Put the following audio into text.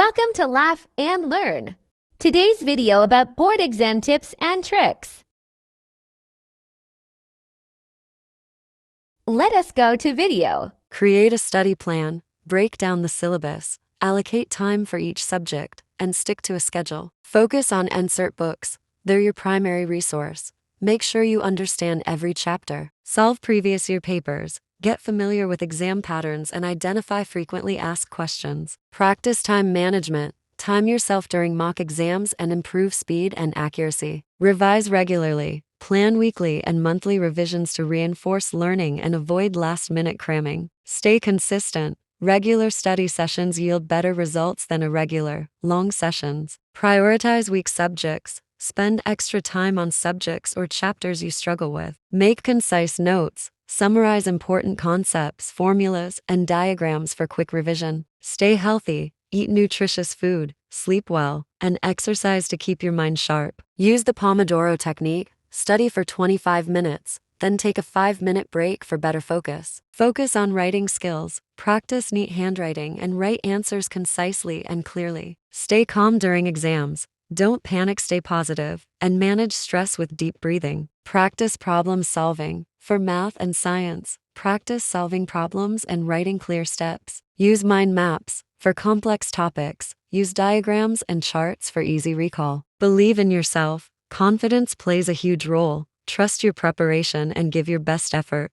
Welcome to Laugh and Learn. Today's video about board exam tips and tricks. Let us go to video. Create a study plan, break down the syllabus, allocate time for each subject, and stick to a schedule. Focus on NCERT books. They're your primary resource. Make sure you understand every chapter. Solve previous year papers. Get familiar with exam patterns and identify frequently asked questions. Practice time management. Time yourself during mock exams and improve speed and accuracy. Revise regularly. Plan weekly and monthly revisions to reinforce learning and avoid last-minute cramming. Stay consistent. Regular study sessions yield better results than irregular, long sessions. Prioritize weak subjects. Spend extra time on subjects or chapters you struggle with. Make concise notes. Summarize important concepts, formulas, and diagrams for quick revision. Stay healthy. Eat nutritious food, sleep well, and exercise to keep your mind sharp. Use the Pomodoro technique. Study for 25 minutes, then take a 5-minute break for better focus. Focus on writing skills. Practice neat handwriting and write answers concisely and clearly. Stay calm during exams. Don't panic, stay positive, and manage stress with deep breathing. Practice problem solving. For math and science, practice solving problems and writing clear steps. Use mind maps. For complex topics, use diagrams and charts for easy recall. Believe in yourself. Confidence plays a huge role. Trust your preparation and give your best effort.